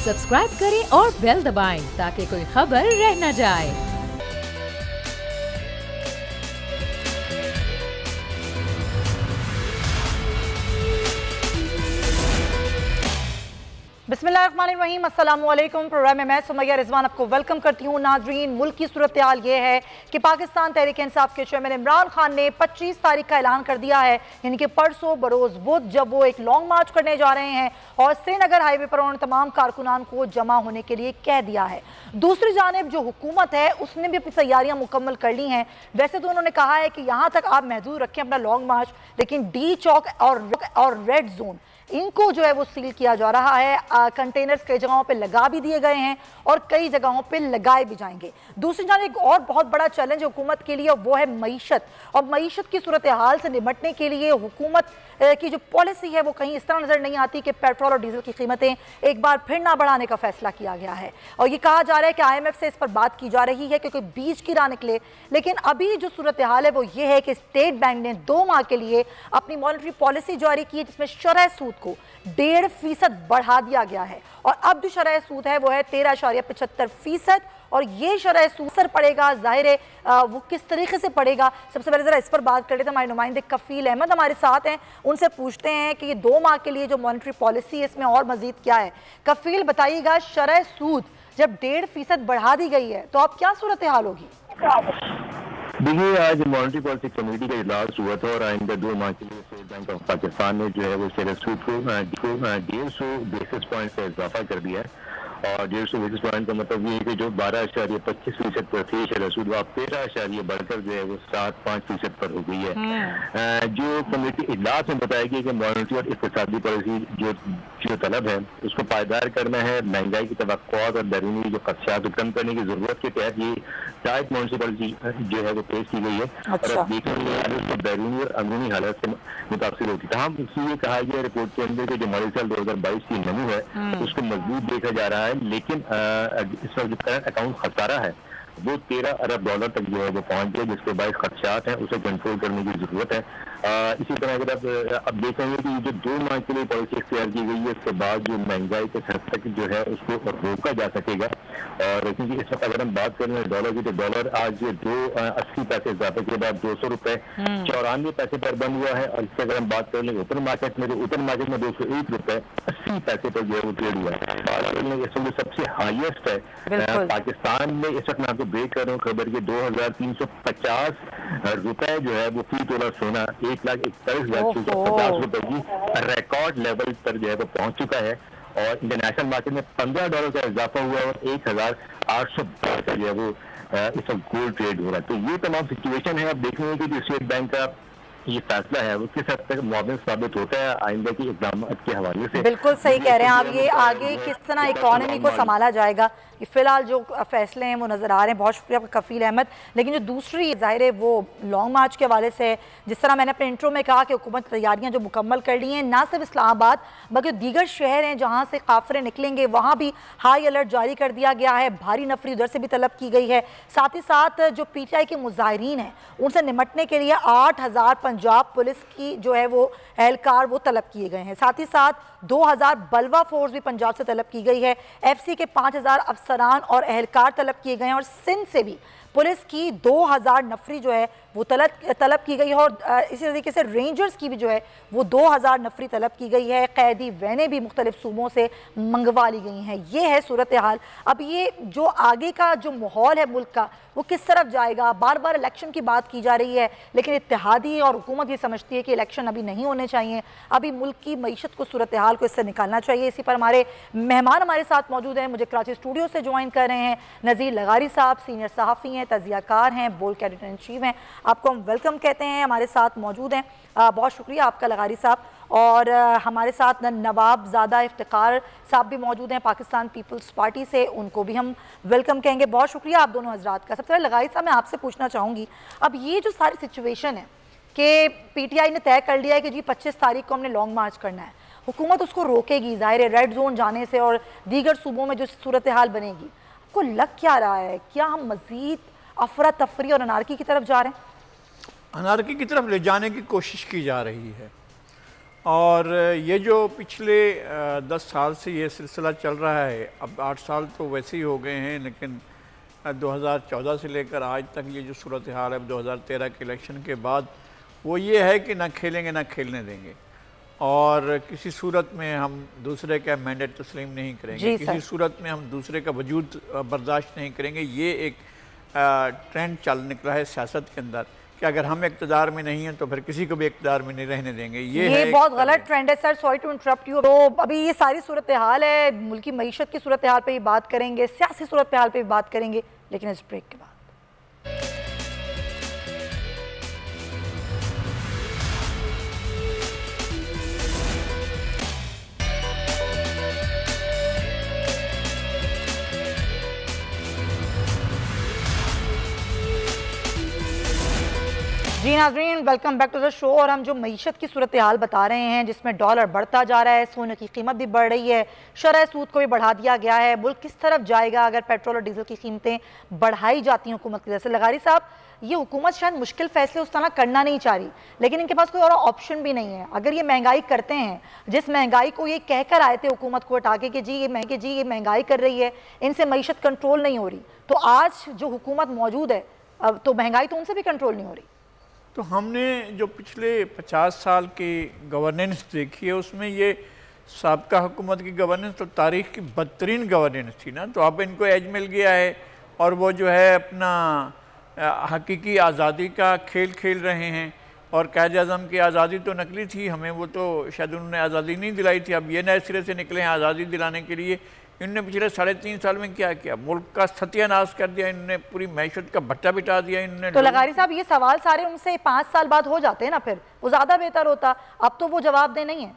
Subscribe करें और bell दबाएं ताकि कोई खबर रह न जाए। बिस्मिल्लाहिर्रहमानिर्रहीम, अस्सलामुअलैकुम। प्रोग्राम में मैं सुमैया रिजवान आपको वेलकम करती हूँ। नाजरीन, मुल्क की सूरत हाल ये है कि पाकिस्तान तहरीक इंसाफ के चेयरमैन इमरान खान ने 25 तारीख का ऐलान कर दिया है, यानी कि परसों बरोज़ बुध, जब वो एक लॉन्ग मार्च करने जा रहे हैं और श्रीनगर हाईवे पर उन्होंने तमाम कारकुनान को जमा होने के लिए कह दिया है। दूसरी जानिब जो हुकूमत है उसने भी अपनी तैयारियां मुकम्मल कर ली हैं। वैसे तो उन्होंने कहा है कि यहाँ तक आप महदूद रखें अपना लॉन्ग मार्च, लेकिन डी चौक और रेड जोन इनको जो है वो सील किया जा रहा है। कंटेनर्स कई जगहों पे लगा भी दिए गए हैं और कई जगहों पे लगाए भी जाएंगे। दूसरी जान एक और बहुत बड़ा चैलेंज हुकूमत के लिए वो है मईशत, और मईशत की सूरत हाल से निपटने के लिए हुकूमत की जो पॉलिसी है वो कहीं इस तरह नजर नहीं आती कि पेट्रोल और डीजल की कीमतें एक बार फिर ना बढ़ाने का फैसला किया गया है। और ये कहा जा रहा है कि IMF से इस पर बात की जा रही है क्योंकि बीच की राह निकले। लेकिन अभी जो सूरत हाल है वो ये है कि स्टेट बैंक ने 2 माह के लिए अपनी मॉनेटरी पॉलिसी जारी की है, जिसमें शरह सूद को 1.5% बढ़ा दिया गया है। और अब जो शरह सूद है वो है 13.75%। और ये शरह सूद असर पड़ेगा, जाहिर है वो किस तरीके से पड़ेगा। सबसे पहले ज़रा इस पर बात कर लेते हैं। हमारे नुमाइंदे कफील अहमद हमारे साथ हैं, उनसे पूछते हैं कि ये 2 माह के लिए जो मॉनेटरी पॉलिसी है इसमें और मजीद क्या है। कफील बताइएगा, शरह सूद जब 1.5% बढ़ा दी गई है तो अब क्या सूरत हाल होगी? देखिए, आज मॉनेटरी पॉलिसी कमेटी का इजलास हुआ था और आइंदा 2 माह के लिए स्टेट बैंक ऑफ पाकिस्तान ने जो है वो शरह सूद को 150 बेसिस पॉइंट से इजाफा कर दिया है। और 150 बेसिस पॉइंट का मतलब ये है कि जो 12.25% पर थी शरह सूद, वो 13 बढ़कर जो है वो 7.5% पर हो गई है। जो कमेटी इजलास में बताया गया कि मॉनेटरी और इक़्तिसादी पॉलिसी जो तलब है उसको पायदार करना है, महंगाई की तवक्कुआत और बैरूनी जो खदशात को कम करने की जरूरत के तहत ये टाइट मॉनेटरी पॉलिसी जो है वो पेश की गई है। और अब देखिए बैरूनी और अंदरूनी हालत से मुतासिर होती है। हम इसलिए कहा गया रिपोर्ट के अंदर कि जो मॉडल साल 2022 की नमू है उसको मजबूत देखा जा रहा है, लेकिन इस वक्त जो करंट अकाउंट खसारा है वो 13 अरब डॉलर तक जो है वो पहुंच गए, जिसके बायस खदशात हैं उसे कंट्रोल करने की जरूरत है। इसी तरह अगर आप देखेंगे कि जो 2 माह के लिए पॉलिसी इख्तियार की गई है उसके बाद जो महंगाई के हद तक जो है उसको रोका जा सकेगा। और क्योंकि इस वक्त अगर हम बात करें डॉलर की, तो डॉलर आज 2.80 पैसे इजाफे के बाद 200 रुपए 94 पैसे पर बंद हुआ है। और इससे अगर हम बात करें ओपन मार्केट में, तो ओपन मार्केट में 201 रुपए 80 पैसे पर जो है वो ट्रेड हुआ है। और इस वक्त सबसे हाईएस्ट है पाकिस्तान में। इस वक्त मैं आपको ब्रेक कर रहा हूँ खबर के 2350 रुपए जो है वो फी तोला सोना 1,41,650 रुपए की रिकॉर्ड लेवल पर जो है वो पहुंच चुका है। और इंटरनेशनल मार्केट में $15 का इजाफा हुआ है और 1,800 का जो है वो इस वक्त गोल्ड ट्रेड हो रहा है। तो ये तमाम सिचुएशन है। अब देखेंगे कि जो स्टेट बैंक का ये फैसला है वो किस हद तक मुआविन साबित होता है आइंदा की इक़दाम के हवाले से। बिल्कुल सही कह रहे हैं आप। ये आगे किस तरह इकोनॉमी को संभाला जाएगा, ये फिलहाल जो फैसले हैं वो नज़र आ रहे हैं। बहुत शुक्रिया कफील अहमद। लेकिन जो दूसरी ज़ाहिर है वो लॉन्ग मार्च के हवाले से, जिस तरह मैंने अपने इंट्रो में कहा कि हुकूमत तैयारियाँ जो मुकम्मल कर ली हैं, ना सिर्फ इस्लामाबाद बल्कि दीगर शहर हैं जहाँ से काफ़िले निकलेंगे वहाँ भी हाई अलर्ट जारी कर दिया गया है। भारी नफरी उधर से भी तलब की गई है। साथ ही साथ जो PTI के मुजाहिरीन हैं उनसे निमटने के लिए 8,000 पंजाब पुलिस की जो है वो एहलकार वो तलब किए गए हैं। साथ ही साथ 2,000 बलवा फोर्स भी पंजाब से तलब की गई है। FC के 5,000 अफसरान और एहलकार तलब किए गए हैं। और सिंध से भी पुलिस की 2,000 नफरी जो है वो तलब की गई है। और इसी तरीके से रेंजर्स की भी जो है वो 2,000 नफरी तलब की गई है। कैदी वैनें भी मुख्तलिफ सूबों से मंगवा ली गई हैं। ये है सूरत हाल। अब ये जो आगे का जो माहौल है मुल्क का वो किस तरफ जाएगा। बार बार इलेक्शन की बात की जा रही है, लेकिन इत्तेहादी और हुकूमत ये समझती है कि इलेक्शन अभी नहीं होने चाहिए, अभी मुल्क की मईशत को, सूरत हाल को इससे निकालना चाहिए। इसी पर हमारे मेहमान हमारे साथ मौजूद हैं। मुझे कराची स्टूडियो से ज्वाइन कर रहे हैं नज़ीर लगारी साहब, सीनियर सहाफ़ी हैं, तजियाकार हैं, बोल्ड एडिटर इन चीफ हैं। आपको हम वेलकम कहते हैं, हमारे साथ मौजूद हैं। बहुत शुक्रिया आपका लगारी साहब। और हमारे साथ नवाब ज़ादा इफ्तिकार साहब भी मौजूद हैं पाकिस्तान पीपल्स पार्टी से, उनको भी हम वेलकम कहेंगे। बहुत शुक्रिया आप दोनों हजरात का। सबसे पहले लगारी साहब मैं आपसे पूछना चाहूँगी, अब ये जो सारी सिचुएशन है कि PTI ने तय कर लिया है कि जी 25 तारीख को हमने लॉन्ग मार्च करना है, हुकूमत उसको रोकेगी ज़ाहिर है रेड जोन जाने से और दीगर सूबों में जो सूरत हाल बनेगी, आपको लग क्या रहा है? क्या हम मज़ीद अफरा तफरी और अनारकी की तरफ जा रहे हैं? अनारकी की तरफ ले जाने की कोशिश की जा रही है। और ये जो पिछले 10 साल से ये सिलसिला चल रहा है, अब 8 साल तो वैसे ही हो गए हैं, लेकिन 2014 से लेकर आज तक ये जो सूरत हाल है 2013 के इलेक्शन के बाद, वो ये है कि ना खेलेंगे ना खेलने देंगे, और किसी सूरत में हम दूसरे का मैंडेट तस्लीम नहीं करेंगे, किसी सूरत में हम दूसरे का वजूद बर्दाश्त नहीं करेंगे। ये एक ट्रेंड चल निकला है सियासत के अंदर कि अगर हम इक़्तिदार में नहीं हैं तो फिर किसी को भी इक़्तिदार में नहीं रहने देंगे। ये बहुत गलत ट्रेंड है sir, sorry to interrupt you. तो अभी ये सारी सूरत हाल है, मुल्की मईशत की सूरत हाल पे भी बात करेंगे, सियासी सूरत हाल पे भी बात करेंगे, लेकिन इस ब्रेक के बाद। जी नाज़रीन, welcome back to the show. और हम जो मईशत की सूरत हाल बता रहे हैं, जिसमें डॉलर बढ़ता जा रहा है, सोने की कीमत भी बढ़ रही है, शरह सूद को भी बढ़ा दिया गया है, मुल्क किस तरफ जाएगा अगर पेट्रोल और डीजल की कीमतें बढ़ाई जाती हैं हुकूमत की तरफ से। लगारी साहब, ये हुकूमत शायद मुश्किल फैसले उस तरह करना नहीं चाह रही, लेकिन इनके पास कोई और ऑप्शन भी नहीं है। अगर ये महंगाई करते हैं, जिस महंगाई को ये कहकर आए थे हुकूमत को हटा के कि जी ये महंगाई कर रही है, इनसे मईशत कंट्रोल नहीं हो रही, तो आज जो हुकूमत मौजूद है अब तो महंगाई तो उनसे भी कंट्रोल नहीं हो रही। तो हमने जो पिछले 50 साल की गवर्नेंस देखी है, उसमें ये साबका हुकूमत की गवर्नेंस तो तारीख़ की बदतरीन गवर्नेंस थी ना। तो अब इनको एज मिल गया है और वो जो है अपना हकीकी आज़ादी का खेल खेल रहे हैं। और कायद आज़म की आज़ादी तो नकली थी, हमें वो तो शायद उन्होंने आज़ादी नहीं दिलाई थी, अब ये नए सिरे से निकले हैं आज़ादी दिलाने के लिए। इन्होंने पिछले 3.5 साल में क्या किया? मुल्क का सत्यानाश कर दिया, इन्होंने पूरी मैशत का भट्टा बिठा दिया इन्होंने। तो लगारी साहब, ये सवाल सारे उनसे 5 साल बाद हो जाते हैं ना, फिर वो ज़्यादा बेहतर होता। अब तो वो जवाब दे नहीं है।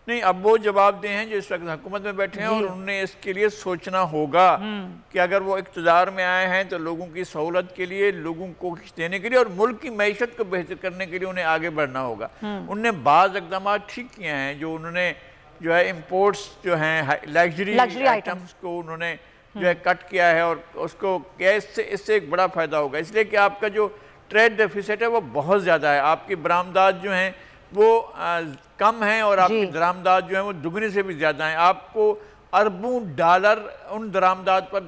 नहीं, अब वो जवाब दे हैं जो इस वक्त हुकूमत में बैठे हैं, और उन्हें इसके लिए सोचना होगा कि अगर वो इक़्तिदार में आए हैं तो लोगों की सहूलत के लिए, लोगों को देने के लिए और मुल्क की मैशत को बेहतर करने के लिए उन्हें आगे बढ़ना होगा। उनने बाज़ इक़दाम ठीक किए हैं, जो उन्होंने जो है इम्पोर्ट्स जो हैं लग्जरी आइटम्स को उन्होंने जो है कट किया है, और उसको क्या इससे एक बड़ा फ़ायदा होगा, इसलिए कि आपका जो ट्रेड डेफिसिट है वो बहुत ज़्यादा है, आपकी बरामदात जो हैं वो कम हैं और आपकी दरामदात जो हैं वो दुगनी से भी ज़्यादा हैं। आपको अरबों डॉलर उन दरामदात पर,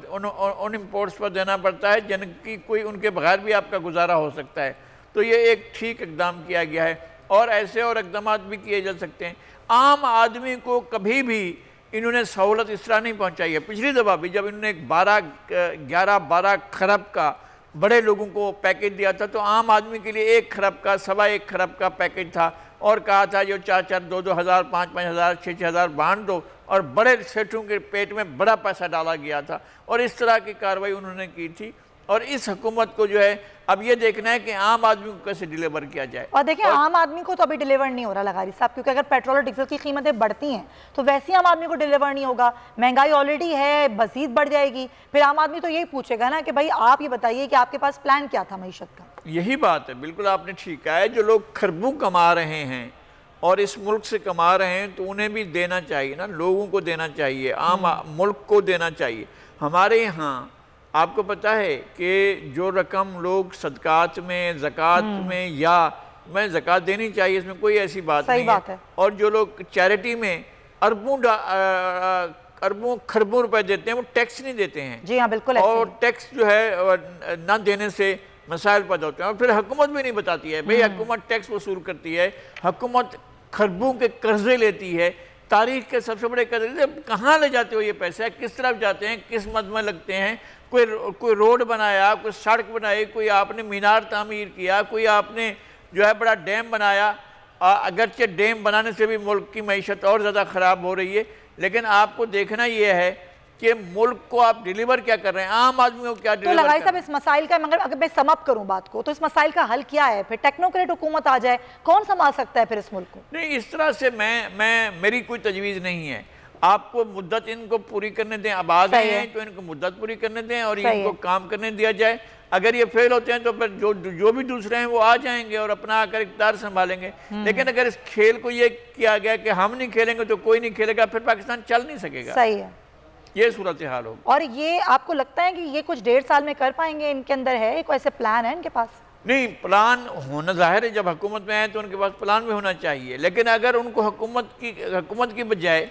उन इम्पोर्ट्स पर देना पड़ता है जिनकी कोई उनके बगैर भी आपका गुजारा हो सकता है। तो ये एक ठीक इक़दाम किया गया है, और ऐसे और इक़दाम भी किए जा सकते हैं। आम आदमी को कभी भी इन्होंने सहूलत इस तरह नहीं पहुंचाई है। पिछली दफ़ा भी जब इन्होंने 11-12 खरब का बड़े लोगों को पैकेज दिया था, तो आम आदमी के लिए 1 खरब का, 1.25 खरब का पैकेज था, और कहा था जो 4-4, 2-2 हज़ार, 5-5 हज़ार, 6-6 हज़ार बांट दो, और बड़े सेठों के पेट में बड़ा पैसा डाला गया था, और इस तरह की कार्रवाई उन्होंने की थी। और इस हुकूमत को जो है अब ये देखना है कि आम आदमी को कैसे डिलीवर किया जाए। और देखिए, आम आदमी को तो अभी डिलीवर नहीं हो रहा लगारी साहब, क्योंकि अगर पेट्रोल और डीजल की कीमतें बढ़ती हैं तो वैसे ही आम आदमी को डिलीवर नहीं होगा। महंगाई ऑलरेडी है, मजीद बढ़ जाएगी, फिर आम आदमी तो यही पूछेगा ना कि भाई आप ये बताइए कि आपके पास प्लान क्या था मईशत का। यही बात है, बिल्कुल आपने ठीक कहा है। जो लोग खरबों कमा रहे हैं और इस मुल्क से कमा रहे हैं, तो उन्हें भी देना चाहिए ना, लोगों को देना चाहिए, आम मुल्क को देना चाहिए। हमारे यहाँ आपको पता है कि जो रकम लोग सदकात में, ज़कात में, या मैं ज़कात देनी चाहिए, इसमें कोई ऐसी बात नहीं है, और जो लोग चैरिटी में अरबों खरबों रुपए देते हैं, वो टैक्स नहीं देते हैं। जी हाँ, बिल्कुल। और टैक्स जो है ना देने से मसाइल पैदा होते हैं, और फिर हुकूमत भी नहीं बताती है। भाई हुकूमत टैक्स वसूल करती है, हुकूमत खरबों के कर्जे लेती है, तारीख के सबसे बड़े कर्जे। कहाँ ले जाते हो ये पैसे, किस तरफ जाते हैं, किस मद में लगते हैं? कोई रोड बनाया, कोई सड़क बनाई, कोई आपने मीनार तामीर किया, कोई आपने जो है बड़ा डैम बनाया। अगरचे डैम बनाने से भी मुल्क की मईशत और ज़्यादा ख़राब हो रही है, लेकिन आपको देखना ये है कि मुल्क को आप डिलीवर क्या कर रहे हैं, आम आदमी को क्या डिलीवर। तो लगाई साहब, इस मसाइल का, मगर अगर मैं समअप करूं बात को, तो इस मसाइल का हल क्या है? फिर टेक्नोक्रेट हुकूमत आ जाए, कौन संभाल सकता है फिर इस मुल्क को? नहीं, इस तरह से मेरी कोई तजवीज़ नहीं है। आपको मुद्दत इनको पूरी करने दें, अब आ गए हैं तो इनको मुद्दत पूरी करने दें और इनको काम करने दिया जाए। अगर ये फेल होते हैं तो फिर जो भी दूसरे हैं वो आ जाएंगे और अपना आकर इक़्तिदार संभालेंगे। लेकिन अगर इस खेल को ये किया गया कि हम नहीं खेलेंगे तो कोई नहीं खेलेगा, फिर पाकिस्तान चल नहीं सकेगा। सही है, ये सूरत हाल होगी। और ये आपको लगता है कि ये कुछ 1.5 साल में कर पाएंगे? इनके अंदर है कोई ऐसे प्लान है इनके पास? नहीं, प्लान होना जाहिर है, जब हुकूमत में आए तो उनके पास प्लान भी होना चाहिए, लेकिन अगर उनको हुकूमत की बजाय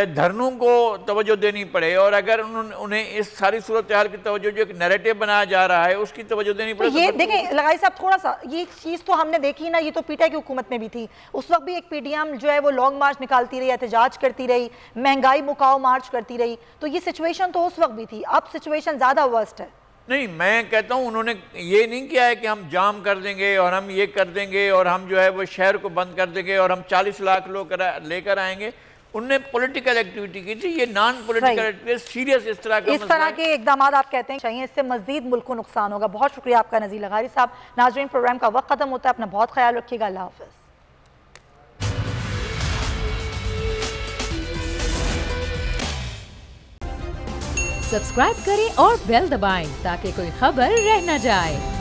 धरनों को तवज्जो देनी पड़े और अगर उन्हें इस सारी सूरत हाल की तवज्जो जो एक नैरेटिव बनाया जा रहा है उसकी तवज्जो देनी पड़े। तो ये देखें लगाई साहब, थोड़ा सा ये चीज़ तो हमने देखी ना, ये तो पीटीआई की हुकूमत में भी थी। उस वक्त भी एक पीडीएम जो है वो लॉन्ग मार्च निकालती रही, एहतजाज करती रही, महंगाई मुकाओ मार्च करती रही, तो ये सिचुएशन तो उस वक्त भी थी। अब सिचुएशन ज़्यादा वर्स्ट है। नहीं, मैं कहता हूँ उन्होंने ये नहीं किया है कि हम जाम कर देंगे और हम ये कर देंगे और हम जो है वो शहर को बंद कर देंगे और हम 40 लाख लोग लेकर आएंगे। उनने पॉलिटिकल एक्टिविटी की थी, ये नॉन पॉलिटिकल एक्टिविटी, सीरियस इस तरह के इकदाम आप कहते हैं चाहिए, इससे मजीद मुल्क को नुकसान होगा। बहुत शुक्रिया आपका नज़ीर लगारी साहब। नाज़रीन, प्रोग्राम का वक्त खत्म होता है, अपना बहुत ख्याल रखिएगा। अल्लाह हाफ़िज़। सब्सक्राइब करें और बेल दबाएं ताकि कोई खबर रह न जाए।